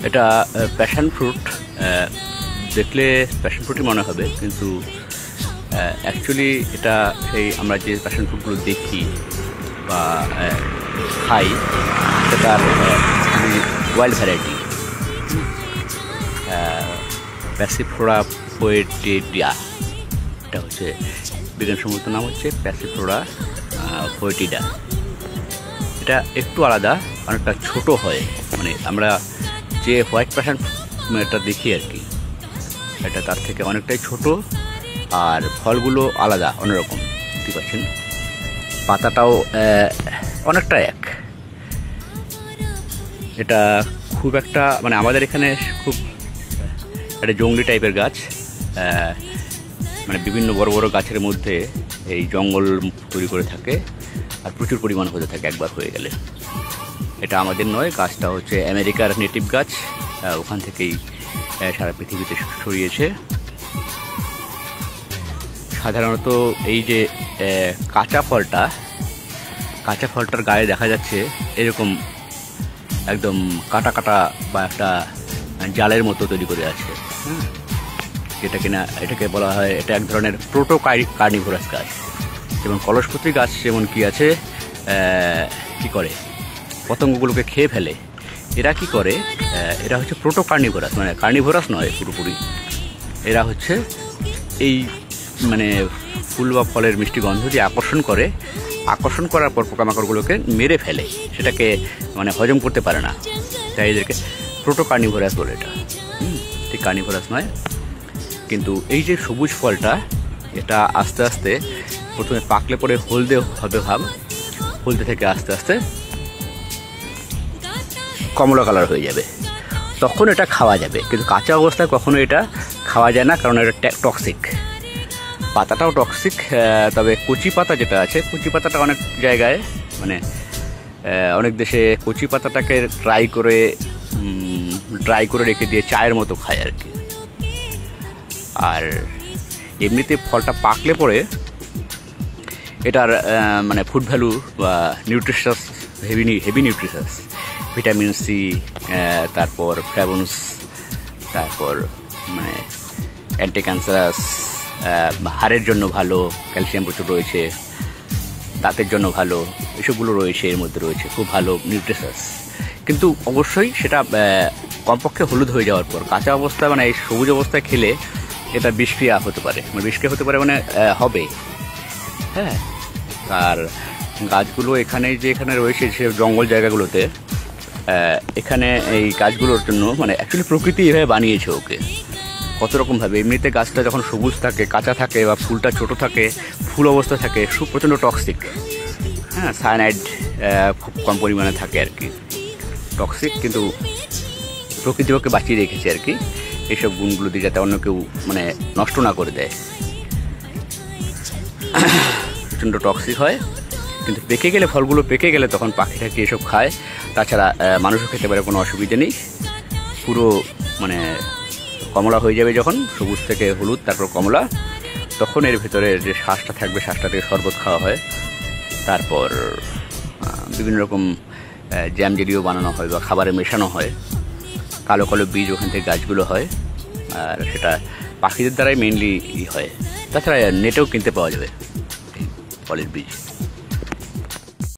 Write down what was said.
এটা passion fruit. দেখলে passion ফ্রুটই মনে হবে, কিন্তু অ্যাকচুয়ালি এটা সেই আমরা যে প্যাশন ফ্রুটগুলো দেখি বা খাই সেটার ওয়াইল্ড ভ্যারাইটি। প্যাসিফ্লোরা ফোয়েটিডা, এটা হচ্ছে বিজ্ঞানসম্মত নাম হচ্ছে প্যাসিফ্লোরা ফোয়েটিডা। এটা একটু আলাদা, অনেকটা ছোট হয়, মানে আমরা যে হোয়াইট প্যাশন এটা দেখি আর কি, এটা তার থেকে অনেকটাই ছোট, আর ফলগুলো আলাদা অন্যরকম, বুঝতে পারছেন। পাতাটাও অনেকটা এক। এটা খুব একটা মানে আমাদের এখানে খুব একটা জঙ্গলি টাইপের গাছ, মানে বিভিন্ন বড় বড় গাছের মধ্যে এই জঙ্গল তৈরি করে থাকে, আর প্রচুর পরিমাণ হতে থাকে একবার হয়ে গেলে। এটা আমাদের নয়, গাছটা হচ্ছে আমেরিকার নেটিভ গাছ, ওখান থেকেই সারা পৃথিবীতে ছড়িয়েছে। সাধারণত এই যে কাঁচা ফলটার গায়ে দেখা যাচ্ছে এরকম একদম কাটা কাটা বা একটা জালের মতো তৈরি করে আছে, যেটা কিনা এটাকে বলা হয়, এটা এক ধরনের প্রোটো কার্নিভোরাস গাছ। যেমন কলসপত্রী গাছ যেমন কি আছে, কি করে পতঙ্গগুলোকে খেয়ে ফেলে, এরা কি করে, এরা হচ্ছে প্রোটো কার্নিভোরাস, মানে কার্নিভোরাস নয় পুরোপুরি। এরা হচ্ছে এই মানে ফুল বা ফলের মিষ্টি গন্ধ দিয়ে আকর্ষণ করার পর পোকামাকড়গুলোকে মেরে ফেলে, সেটাকে মানে হজম করতে পারে না, তাই এদেরকে প্রোটো কার্নিভোরাস বলে। এটা ঠিক কার্নিভোরাস নয়। কিন্তু এই যে সবুজ ফলটা, এটা আস্তে আস্তে প্রথমে পাকলে পরে হলদে হবে ভাব, হলদে থেকে আস্তে আস্তে কমলা কালার হয়ে যাবে, তখন এটা খাওয়া যাবে। কিন্তু কাঁচা অবস্থায় কখনো এটা খাওয়া যায় না, কারণ এটা টক্সিক। পাতাটাও টক্সিক, তবে কচি পাতা যেটা আছে, কচি পাতাটা অনেক জায়গায় মানে অনেক দেশে কচি পাতাটাকে ড্রাই করে রেখে দিয়ে চায়ের মতো খায় আর কি। আর এমনিতে ফলটা পাকলে পরে এটার মানে ফুড ভ্যালু বা nutritious heavy nutritious, vitamin C, তারপর ফ্ল্যাভোনস, তারপর মানে অ্যান্টি ক্যান্সারাস, হাড়ের জন্য ভালো, ক্যালসিয়াম প্রচুর রয়েছে, দাঁতের জন্য ভালো, এসবগুলো রয়েছে, এর মধ্যে রয়েছে খুব ভালো নিউট্রিশাস। কিন্তু অবশ্যই সেটা কমপক্ষে হলুদ হয়ে যাওয়ার পর, কাঁচা অবস্থায় মানে এই সবুজ অবস্থায় খেলে এটা বিষক্রিয়া হতে পারে, মানে হবে, হ্যাঁ। আর গাছগুলো এখানে রয়েছে সে জঙ্গল জায়গাগুলোতে, এখানে এই গাছগুলোর জন্য মানে অ্যাকচুয়ালি প্রকৃতি এভাবে বানিয়েছে ওকে কত রকমভাবে। এমনিতে গাছটা যখন সবুজ থাকে, কাঁচা থাকে, বা ফুলটা ছোট থাকে, ফুল অবস্থা থাকে, প্রচণ্ড টক্সিক, হ্যাঁ, সায়ানাইড খুব কম পরিমাণে থাকে আর কি, টক্সিক। কিন্তু প্রকৃতি ওকে বাঁচিয়ে রেখেছে আর কি এইসব গুণগুলো দিয়ে, যাতে অন্য কেউ মানে নষ্ট না করে দেয়। প্রচণ্ড টক্সিক হয়, কিন্তু ফলগুলো পেকে গেলে তখন পাখি টাকি এসব খায়। তাছাড়া মানুষও খেতে পারে, কোনো অসুবিধা নেই। পুরো মানে কমলা হয়ে যাবে যখন, সবুজ থেকে হলুদ তারপর কমলা, তখন এর ভেতরে যে শ্বাসটা থাকবে, শ্বাসটা থেকে শরবত খাওয়া হয়। তারপর বিভিন্ন রকম জ্যাম জেলিও বানানো হয় বা খাবারে মেশানো হয়। কালো কালো বীজ ওখান থেকে গাছগুলো হয়, আর সেটা পাখিদের দ্বারাই মেইনলি হয়। তাছাড়া নেটেও কিনতে পাওয়া যাবে ফলের বীজ।